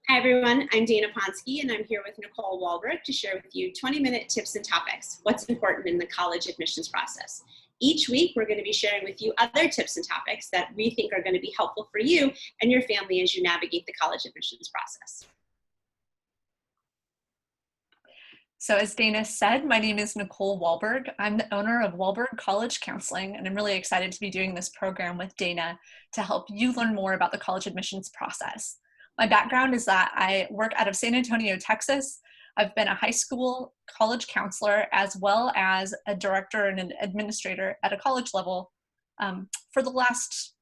Hi everyone, I'm Dana Ponsky and I'm here with Nicole Walberg to share with you 20-minute tips and topics, what's important in the college admissions process. Each week we're going to be sharing with you other tips and topics that we think are going to be helpful for you and your family as you navigate the college admissions process. So as Dana said, my name is Nicole Walberg. I'm the owner of Walberg College Counseling, and I'm really excited to be doing this program with Dana to help you learn more about the college admissions process. My background is that I work out of San Antonio, Texas. I've been a high school college counselor as well as a director and an administrator at a college level for the last,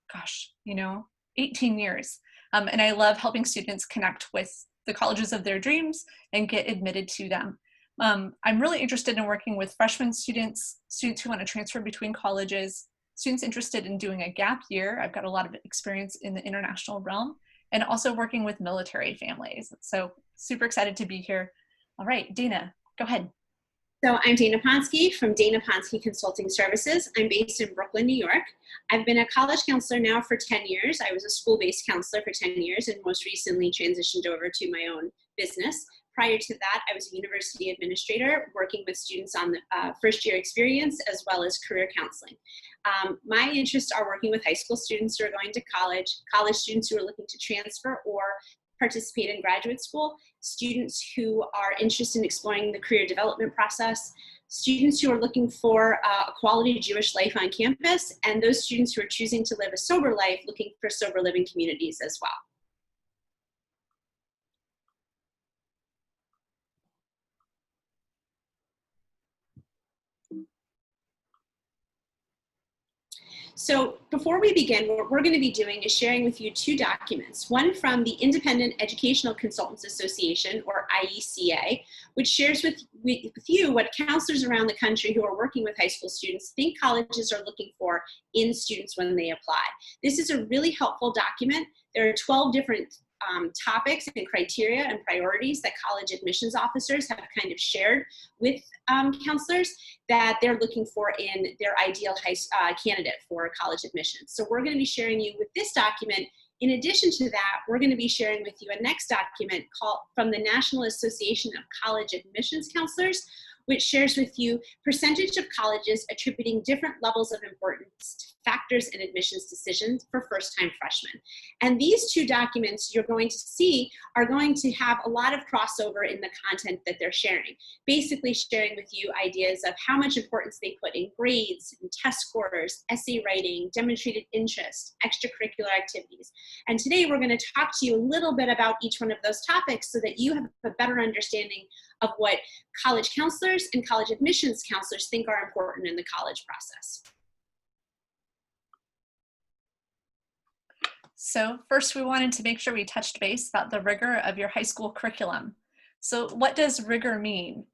18 years. And I love helping students connect with the colleges of their dreams and get admitted to them. I'm really interested in working with freshman students, students who want to transfer between colleges, students interested in doing a gap year. I've got a lot of experience in the international realm, and also working with military families. So super excited to be here. All right, Dana, go ahead. So I'm Dana Ponsky from Dana Ponsky Consulting Services. I'm based in Brooklyn, New York. I've been a college counselor now for 10 years. I was a school-based counselor for 10 years and most recently transitioned over to my own business. Prior to that, I was a university administrator working with students on the first-year experience as well as career counseling. My interests are working with high school students who are going to college, college students who are looking to transfer or participate in graduate school, students who are interested in exploring the career development process, students who are looking for a quality Jewish life on campus, and those students who are choosing to live a sober life looking for sober living communities as well. So before we begin, what we're going to be doing is sharing with you two documents, one from the Independent Educational Consultants Association, or IECA, which shares with you what counselors around the country who are working with high school students think colleges are looking for in students when they apply. This is a really helpful document. There are 12 different topics and criteria and priorities that college admissions officers have kind of shared with counselors that they're looking for in their ideal candidate for college admissions. So we're going to be sharing you with this document. In addition to that, we're going to be sharing with you a next document called from the National Association of College Admissions Counselors, which shares with you percentage of colleges attributing different levels of importance to factors in admissions decisions for first-time freshmen. And these two documents you're going to see are going to have a lot of crossover in the content that they're sharing. Basically sharing with you ideas of how much importance they put in grades, in test scores, essay writing, demonstrated interest, extracurricular activities. And today we're going to talk to you a little bit about each one of those topics so that you have a better understanding of what college counselors and college admissions counselors think are important in the college process. So first we wanted to make sure we touched base about the rigor of your high school curriculum. So what does rigor mean?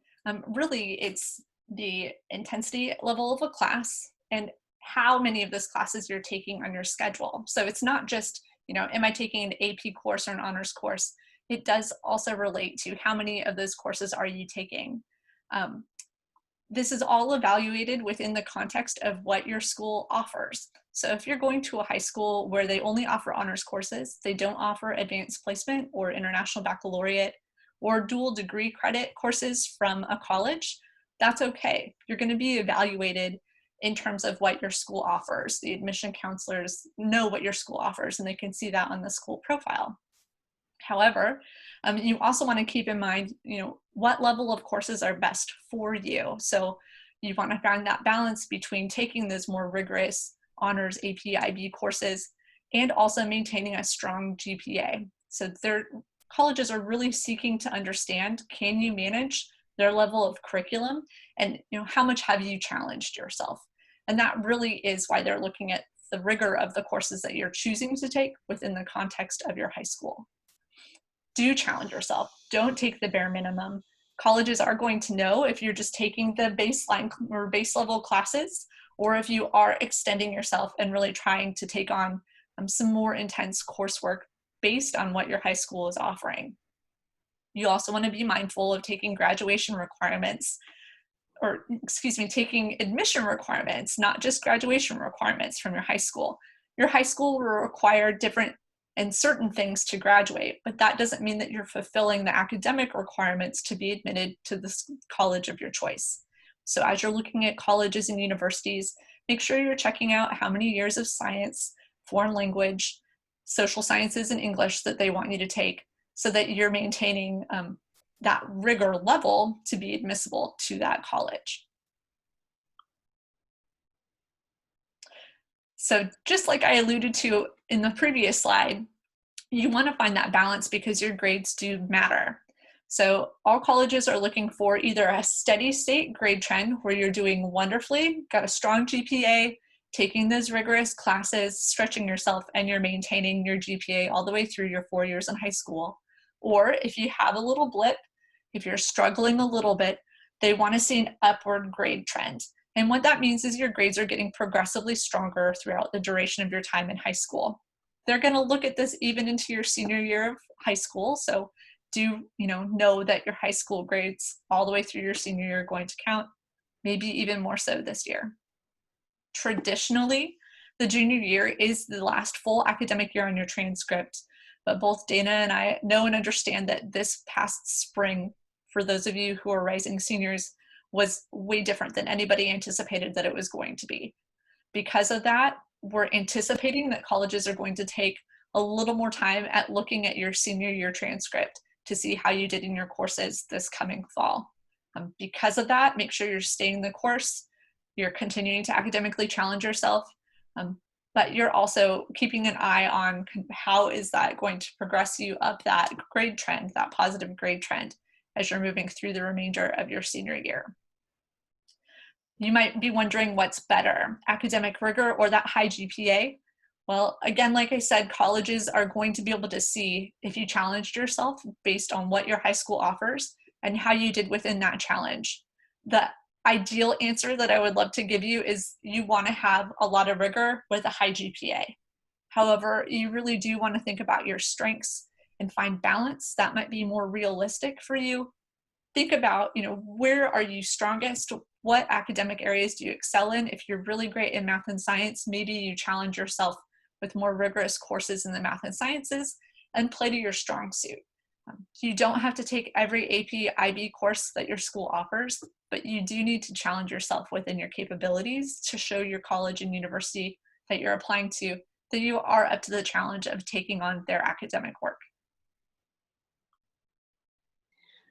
Really, it's the intensity level of a class and how many of those classes you're taking on your schedule. So it's not just, am I taking an AP course or an honors course? It does also relate to how many of those courses are you taking. This is all evaluated within the context of what your school offers. So if you're going to a high school where they only offer honors courses, they don't offer advanced placement or international baccalaureate or dual degree credit courses from a college, that's okay. You're going to be evaluated in terms of what your school offers. The admission counselors know what your school offers and they can see that on the school profile. However, you also want to keep in mind, what level of courses are best for you. So you want to find that balance between taking those more rigorous honors AP, IB courses and also maintaining a strong GPA. So colleges are really seeking to understand, can you manage their level of curriculum and how much have you challenged yourself? And that really is why they're looking at the rigor of the courses that you're choosing to take within the context of your high school. Do challenge yourself. Don't take the bare minimum. Colleges are going to know if you're just taking the baseline or base level classes, or if you are extending yourself and really trying to take on some more intense coursework based on what your high school is offering. You also want to be mindful of taking graduation requirements, taking admission requirements, not just graduation requirements from your high school. Your high school will require different and certain things to graduate, but that doesn't mean that you're fulfilling the academic requirements to be admitted to the college of your choice. So as you're looking at colleges and universities, make sure you're checking out how many years of science, foreign language, social sciences, and English that they want you to take so that you're maintaining that rigor level to be admissible to that college. So just like I alluded to in the previous slide, you want to find that balance because your grades do matter. So all colleges are looking for either a steady state grade trend where you're doing wonderfully, got a strong GPA, taking those rigorous classes, stretching yourself, and you're maintaining your GPA all the way through your 4 years in high school. Or if you have a little blip, if you're struggling a little bit, they want to see an upward grade trend. And what that means is your grades are getting progressively stronger throughout the duration of your time in high school. They're going to look at this even into your senior year of high school. So do know that your high school grades all the way through your senior year are going to count, maybe even more so this year. Traditionally, the junior year is the last full academic year on your transcript, but both Dana and I know and understand that this past spring, for those of you who are rising seniors, was way different than anybody anticipated that it was going to be. Because of that, we're anticipating that colleges are going to take a little more time at looking at your senior year transcript to see how you did in your courses this coming fall. Because of that, make sure you're staying the course, you're continuing to academically challenge yourself, but you're also keeping an eye on how is that going to progress you up that grade trend, that positive grade trend, as you're moving through the remainder of your senior year. You might be wondering what's better, academic rigor or that high GPA? Well, again, like I said, colleges are going to be able to see if you challenged yourself based on what your high school offers and how you did within that challenge. The ideal answer that I would love to give you is you want to have a lot of rigor with a high GPA. However, you really do want to think about your strengths and find balance that might be more realistic for you. Think about, where are you strongest? What academic areas do you excel in? If you're really great in math and science, maybe you challenge yourself with more rigorous courses in the math and sciences and play to your strong suit. You don't have to take every AP IB course that your school offers, but you do need to challenge yourself within your capabilities to show your college and university that you're applying to that you are up to the challenge of taking on their academic work.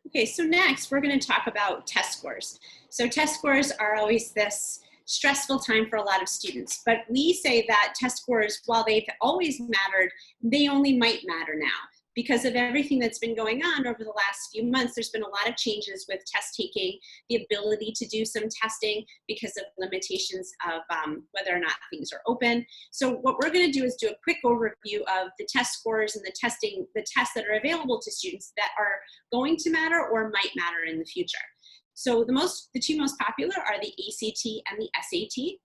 Okay, so next we're going to talk about test scores. So test scores are always this stressful time for a lot of students, but we say that test scores, while they've always mattered, they only might matter now. Because of everything that's been going on over the last few months, there's been a lot of changes with test taking, the ability to do some testing because of limitations of whether or not things are open. So what we're going to do is do a quick overview of the test scores and the tests that are available to students that are going to matter or might matter in the future. So the two most popular are the ACT and the SAT.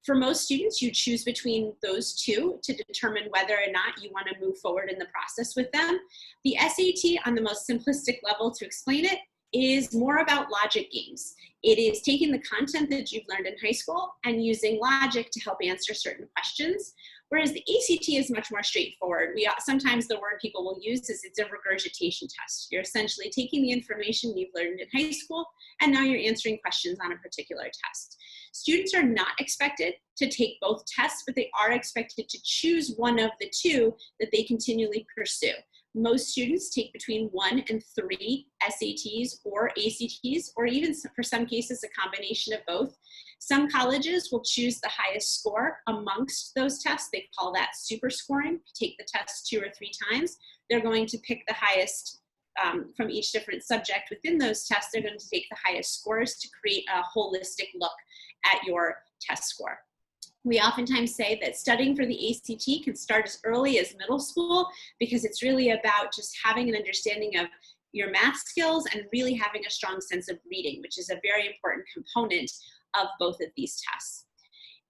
For most students, you choose between those two to determine whether or not you want to move forward in the process with them. The SAT, on the most simplistic level to explain it, is more about logic games. It is taking the content that you've learned in high school and using logic to help answer certain questions, whereas the ACT is much more straightforward. Sometimes the word people will use is it's a regurgitation test. You're essentially taking the information you've learned in high school and now you're answering questions on a particular test. Students are not expected to take both tests, but they are expected to choose one of the two that they continually pursue. Most students take between 1 and 3 SATs or ACTs, or even for some cases, a combination of both. Some colleges will choose the highest score amongst those tests. They call that super scoring. Take the test 2 or 3 times. They're going to pick the highest from each different subject within those tests. They're going to take the highest scores to create a holistic look at your test score. We oftentimes say that studying for the ACT can start as early as middle school because it's really about just having an understanding of your math skills and really having a strong sense of reading, which is a very important component of both of these tests.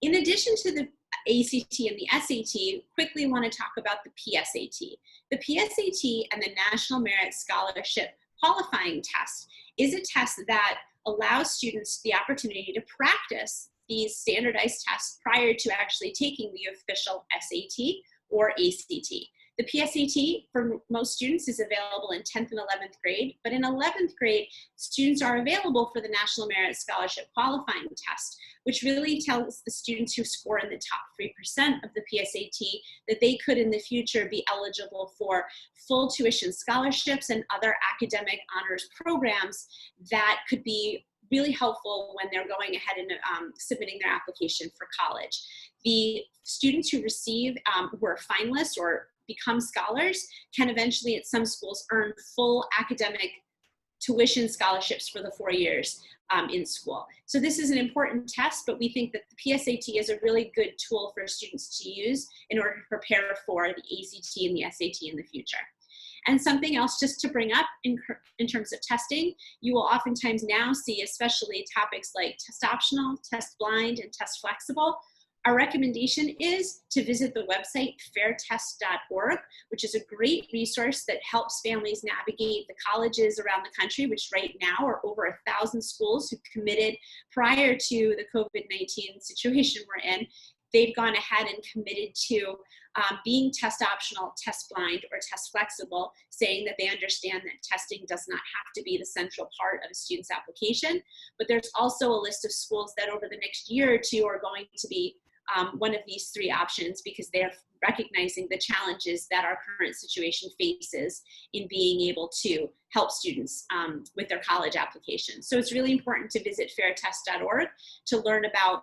In addition to the ACT and the SAT, quickly want to talk about the PSAT. The PSAT and the National Merit Scholarship Qualifying Test is a test that allows students the opportunity to practice these standardized tests prior to actually taking the official SAT or ACT. The PSAT for most students is available in 10th and 11th grade, but in 11th grade, students are available for the National Merit Scholarship Qualifying Test, which really tells the students who score in the top 3% of the PSAT that they could in the future be eligible for full tuition scholarships and other academic honors programs that could be really helpful when they're going ahead and submitting their application for college. The students who receive, who are finalists or become scholars, can eventually at some schools earn full academic tuition scholarships for the 4 years in school. So this is an important test, but we think that the PSAT is a really good tool for students to use in order to prepare for the ACT and the SAT in the future. And something else just to bring up in terms of testing, you will oftentimes now see, especially topics like test optional, test blind, and test flexible. Our recommendation is to visit the website fairtest.org, which is a great resource that helps families navigate the colleges around the country, which right now are over 1,000 schools who committed prior to the COVID-19 situation we're in. They've gone ahead and committed to being test optional, test blind, or test flexible, saying that they understand that testing does not have to be the central part of a student's application. But there's also a list of schools that over the next year or two are going to be one of these three options, because they're recognizing the challenges that our current situation faces in being able to help students with their college applications. So it's really important to visit fairtest.org to learn about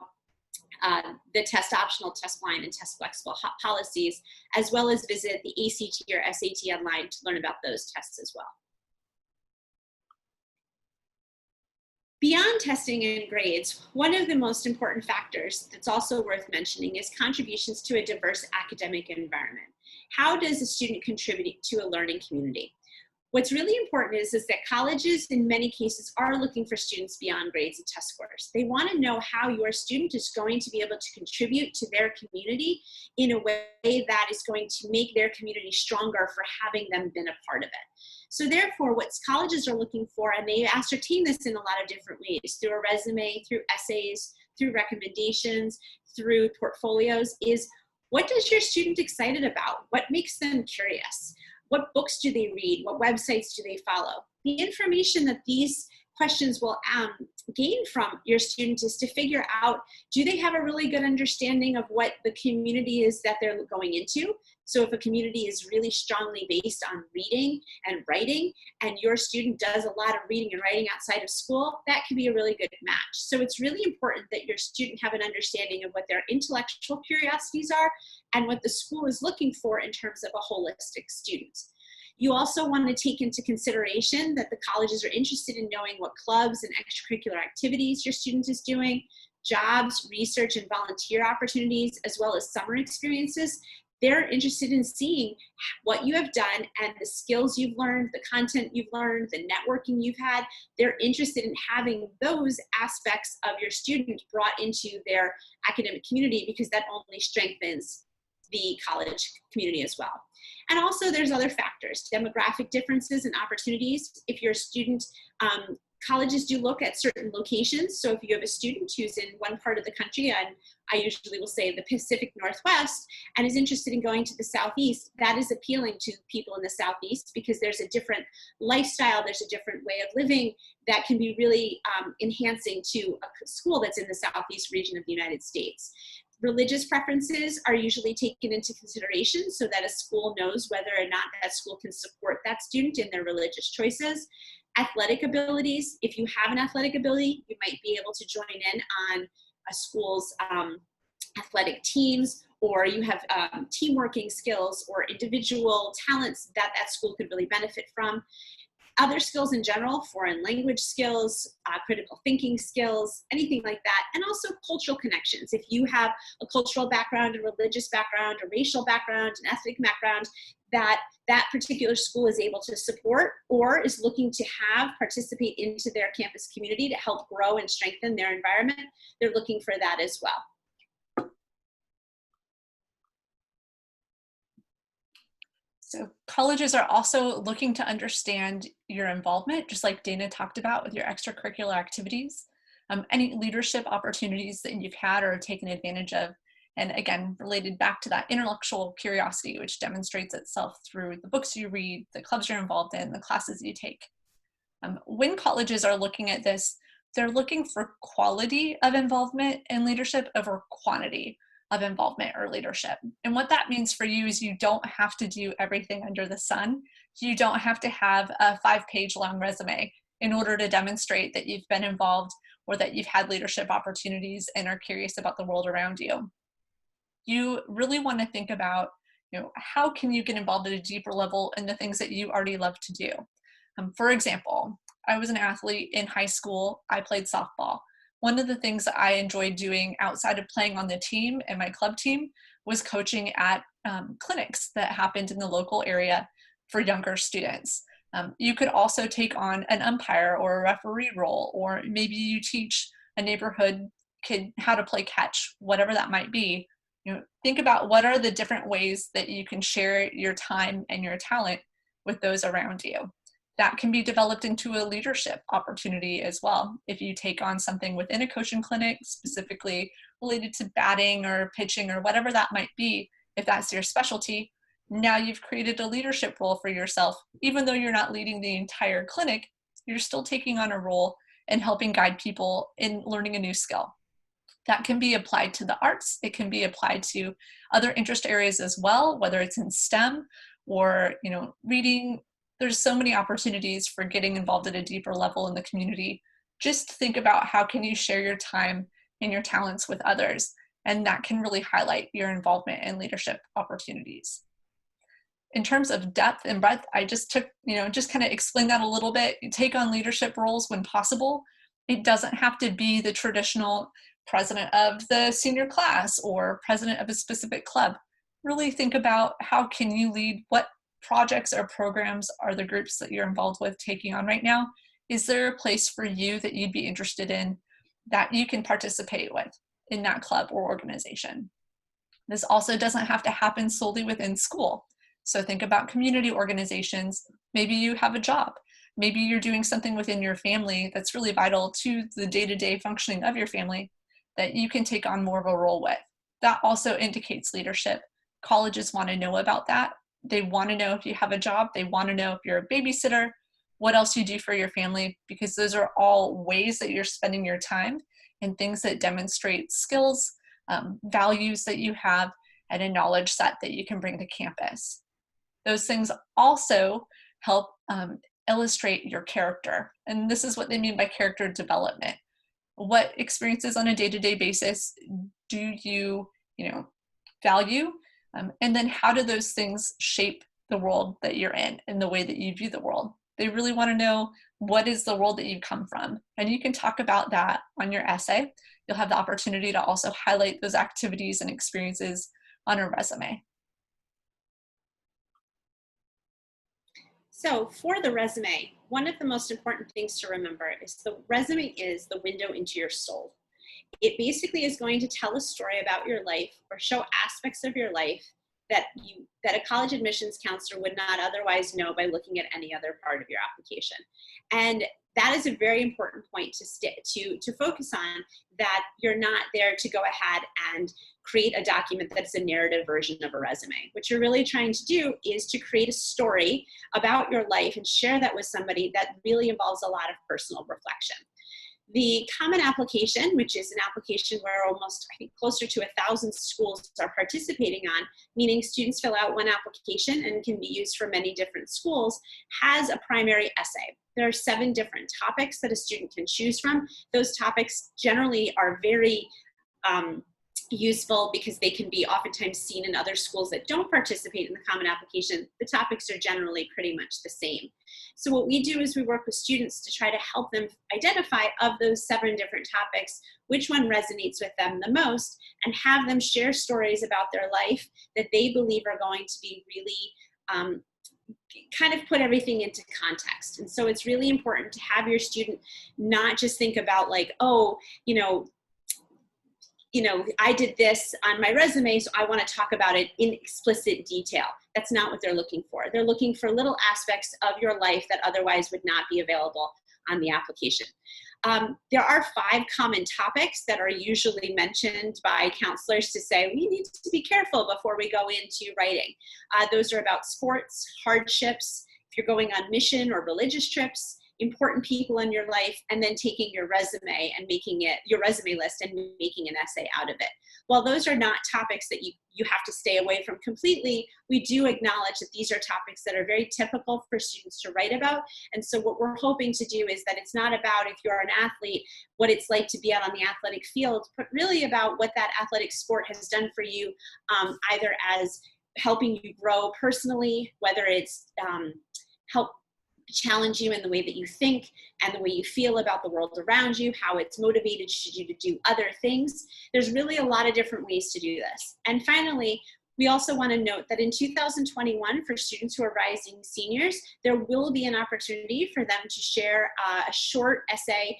the test optional, test blind, and test flexible policies, as well as visit the ACT or SAT online to learn about those tests as well. Beyond testing and grades, one of the most important factors that's also worth mentioning is contributions to a diverse academic environment. How does a student contribute to a learning community? What's really important is that colleges in many cases are looking for students beyond grades and test scores. They want to know how your student is going to be able to contribute to their community in a way that is going to make their community stronger for having them been a part of it. So therefore, what colleges are looking for, and they ascertain this in a lot of different ways, through a resume, through essays, through recommendations, through portfolios, is what does your student excited about? What makes them curious? What books do they read? What websites do they follow? The information that these questions will gain from your student is to figure out, do they have a really good understanding of what the community is that they're going into? So if a community is really strongly based on reading and writing, and your student does a lot of reading and writing outside of school, that can be a really good match. So it's really important that your student have an understanding of what their intellectual curiosities are and what the school is looking for in terms of a holistic student. You also want to take into consideration that the colleges are interested in knowing what clubs and extracurricular activities your student is doing, jobs, research, and volunteer opportunities, as well as summer experiences. They're interested in seeing what you have done and the skills you've learned, the content you've learned, the networking you've had. They're interested in having those aspects of your student brought into their academic community, because that only strengthens the college community as well. And also there's other factors, demographic differences and opportunities. If you're a student, colleges do look at certain locations. So if you have a student who's in one part of the country, and I usually will say the Pacific Northwest, and is interested in going to the Southeast, that is appealing to people in the Southeast, because there's a different lifestyle, there's a different way of living that can be really enhancing to a school that's in the Southeast region of the United States. Religious preferences are usually taken into consideration so that a school knows whether or not that school can support that student in their religious choices. Athletic abilities, if you have an athletic ability, you might be able to join in on a school's athletic teams, or you have team working skills or individual talents that that school could really benefit from. Other skills in general, foreign language skills, critical thinking skills, anything like that, and also cultural connections. If you have a cultural background, a religious background, a racial background, an ethnic background, that particular school is able to support or is looking to have participate into their campus community to help grow and strengthen their environment, they're looking for that as well. So colleges are also looking to understand your involvement, just like Dana talked about with your extracurricular activities, any leadership opportunities that you've had or taken advantage of, And again, related back to that intellectual curiosity, which demonstrates itself through the books you read, the clubs you're involved in, the classes you take. When colleges are looking at this, they're looking for quality of involvement in leadership over quantity of involvement or leadership. And what that means for you is you don't have to do everything under the sun. You don't have to have a 5-page long resume in order to demonstrate that you've been involved or that you've had leadership opportunities and are curious about the world around you. You really want to think about, how can you get involved at a deeper level in the things that you already love to do? For example, I was an athlete in high school. I played softball. One of the things that I enjoyed doing outside of playing on the team and my club team was coaching at clinics that happened in the local area for younger students. You could also take on an umpire or a referee role, or maybe you teach a neighborhood kid how to play catch, whatever that might be. Think about what are the different ways that you can share your time and your talent with those around you. That can be developed into a leadership opportunity as well. If you take on something within a coaching clinic, specifically related to batting or pitching or whatever that might be, if that's your specialty, now you've created a leadership role for yourself. Even though you're not leading the entire clinic, you're still taking on a role and helping guide people in learning a new skill. That can be applied to the arts. It can be applied to other interest areas as well, whether it's in STEM or, reading. There's so many opportunities for getting involved at a deeper level in the community. Just think about how can you share your time and your talents with others, and that can really highlight your involvement in leadership opportunities. In terms of depth and breadth, I just kind of explained that a little bit. You take on leadership roles when possible. It doesn't have to be the traditional president of the senior class or president of a specific club. Really think about how can you lead, what projects or programs are the groups that you're involved with taking on right now? Is there a place for you that you'd be interested in that you can participate with in that club or organization? This also doesn't have to happen solely within school. So think about community organizations. Maybe you have a job. Maybe you're doing something within your family that's really vital to the day-to-day functioning of your family that you can take on more of a role with. That also indicates leadership. Colleges want to know about that. They want to know if you have a job. They want to know if you're a babysitter, what else you do for your family, because those are all ways that you're spending your time and things that demonstrate skills, values that you have, and a knowledge set that you can bring to campus. Those things also help illustrate your character. And this is what they mean by character development. What experiences on a day-to-day basis do you, value? And then how do those things shape the world that you're in and the way that you view the world? They really want to know what is the world that you come from. And you can talk about that on your essay. You'll have the opportunity to also highlight those activities and experiences on a resume. So for the resume, one of the most important things to remember is the resume is the window into your soul. It basically is going to tell a story about your life or show aspects of your life that a college admissions counselor would not otherwise know by looking at any other part of your application. And that is a very important point to focus on, that you're not there to go ahead and create a document that's a narrative version of a resume. What you're really trying to do is to create a story about your life and share that with somebody that really involves a lot of personal reflection. The common application, which is an application where almost, I think, closer to 1,000 schools are participating on, meaning students fill out one application and can be used for many different schools, has a primary essay. There are 7 different topics that a student can choose from. Those topics generally are very useful because they can be oftentimes seen in other schools that don't participate in the common application. The topics are generally pretty much the same. So what we do is we work with students to try to help them identify, of those 7 different topics, which one resonates with them the most, and have them share stories about their life that they believe are going to be really kind of put everything into context. And so it's really important to have your student not just think about like, oh, I did this on my resume, so I want to talk about it in explicit detail. That's not what they're looking for. They're looking for little aspects of your life that otherwise would not be available on the application. There are 5 common topics that are usually mentioned by counselors to say, we need to be careful before we go into writing. Those are about sports, hardships, if you're going on mission or religious trips, important people in your life, and then taking your resume and making it your resume list and making an essay out of it. While those are not topics that you have to stay away from completely, we do acknowledge that these are topics that are very typical for students to write about. And so what we're hoping to do is that it's not about, if you're an athlete, what it's like to be out on the athletic field, but really about what that athletic sport has done for you, either as helping you grow personally, whether it's help challenge you in the way that you think and the way you feel about the world around you, how it's motivated you to do other things. There's really a lot of different ways to do this. And finally, we also want to note that in 2021, for students who are rising seniors, there will be an opportunity for them to share a short essay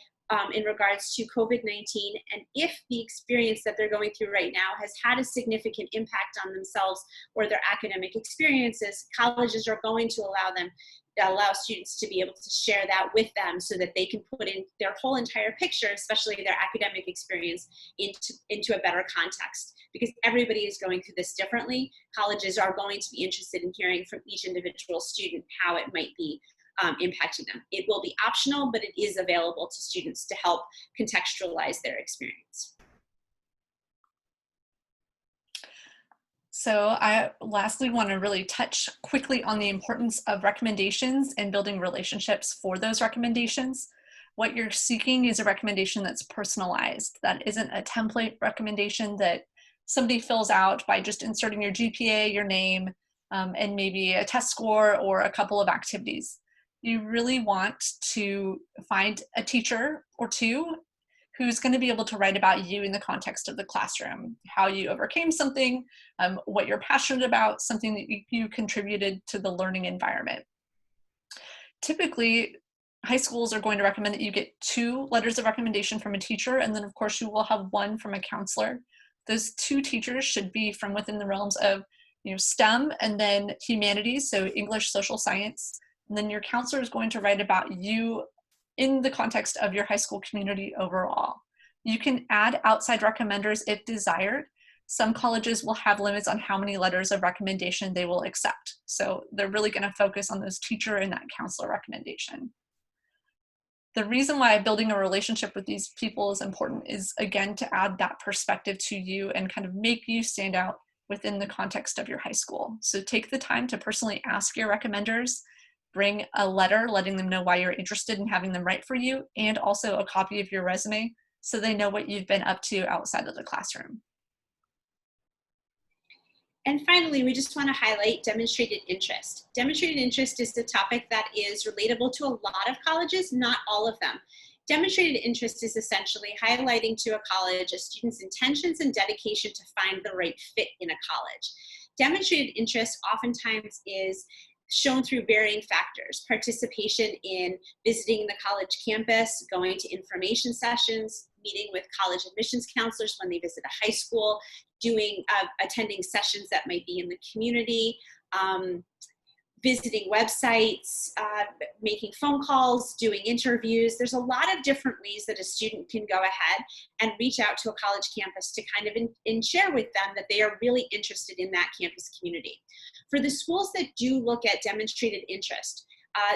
in regards to COVID-19, and if the experience that they're going through right now has had a significant impact on themselves or their academic experiences, colleges are going to allow students to be able to share that with them so that they can put in their whole entire picture, especially their academic experience, into a better context. Because everybody is going through this differently, colleges are going to be interested in hearing from each individual student how it might be impacting them. It will be optional, but it is available to students to help contextualize their experience. So I lastly want to really touch quickly on the importance of recommendations and building relationships for those recommendations. What you're seeking is a recommendation that's personalized, that isn't a template recommendation that somebody fills out by just inserting your GPA, your name, and maybe a test score or a couple of activities. You really want to find a teacher or two who's going to be able to write about you in the context of the classroom, how you overcame something, what you're passionate about, something that you contributed to the learning environment. Typically, high schools are going to recommend that you get 2 letters of recommendation from a teacher, and then of course you will have 1 from a counselor. Those 2 teachers should be from within the realms of STEM and then humanities, so English, social science. And then your counselor is going to write about you in the context of your high school community overall. You can add outside recommenders if desired. Some colleges will have limits on how many letters of recommendation they will accept. So they're really going to focus on those teacher and that counselor recommendation. The reason why building a relationship with these people is important is, again, to add that perspective to you and kind of make you stand out within the context of your high school. So take the time to personally ask your recommenders, bring a letter letting them know why you're interested in having them write for you, and also a copy of your resume so they know what you've been up to outside of the classroom. And finally, we just want to highlight demonstrated interest. Demonstrated interest is the topic that is relatable to a lot of colleges, not all of them. Demonstrated interest is essentially highlighting to a college a student's intentions and dedication to find the right fit in a college. Demonstrated interest oftentimes is shown through varying factors: participation in visiting the college campus, going to information sessions, meeting with college admissions counselors when they visit a high school, attending sessions that might be in the community, visiting websites, making phone calls, doing interviews. There's a lot of different ways that a student can go ahead and reach out to a college campus to kind of share with them that they are really interested in that campus community. For the schools that do look at demonstrated interest,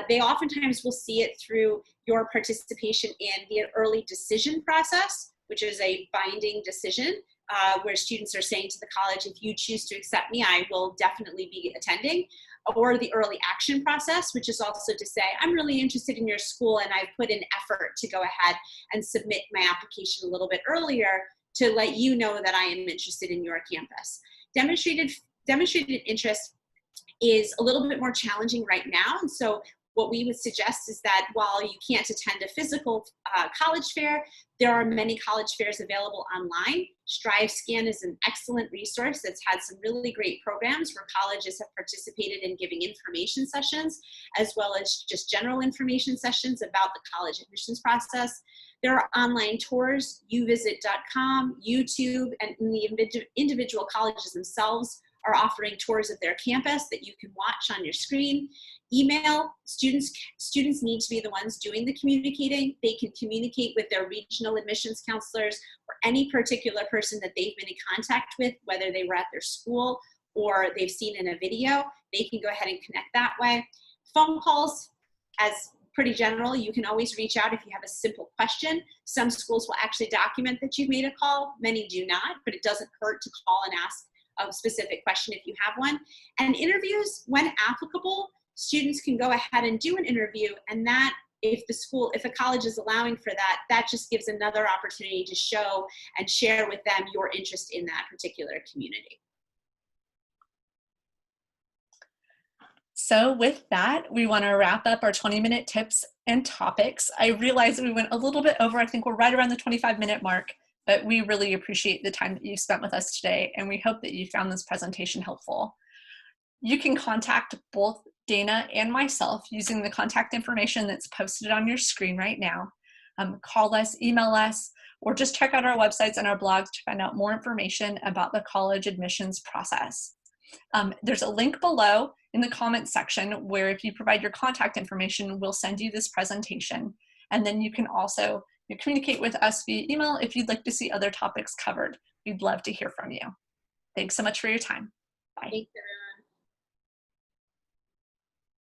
they oftentimes will see it through your participation in the early decision process, which is a binding decision where students are saying to the college, if you choose to accept me, I will definitely be attending. Or the early action process, which is also to say, I'm really interested in your school and I've put in effort to go ahead and submit my application a little bit earlier to let you know that I am interested in your campus. Demonstrated interest is a little bit more challenging right now. And so what we would suggest is that while you can't attend a physical college fair, there are many college fairs available online. StriveScan is an excellent resource that's had some really great programs where colleges have participated in giving information sessions, as well as just general information sessions about the college admissions process. There are online tours, uvisit.com, YouTube, and in the individual colleges themselves are offering tours of their campus that you can watch on your screen. Email, students need to be the ones doing the communicating. They can communicate with their regional admissions counselors or any particular person that they've been in contact with, whether they were at their school or they've seen in a video. They can go ahead and connect that way. Phone calls, as pretty general, you can always reach out if you have a simple question. Some schools will actually document that you've made a call. Many do not, but it doesn't hurt to call and ask a specific question if you have one. And interviews, when applicable, students can go ahead and do an interview, and that, if a college is allowing for that, that just gives another opportunity to show and share with them your interest in that particular community. So with that, we want to wrap up our 20-minute tips and topics. I realize we went a little bit over. I think we're right around the 25-minute mark, but we really appreciate the time that you spent with us today, and we hope that you found this presentation helpful. You can contact both Dana and myself using the contact information that's posted on your screen right now. Call us, email us, or just check out our websites and our blogs to find out more information about the college admissions process. There's a link below in the comments section where, if you provide your contact information, we'll send you this presentation. And then you can also communicate with us via email if you'd like to see other topics covered. We'd love to hear from you. Thanks so much for your time. Bye. Thanks,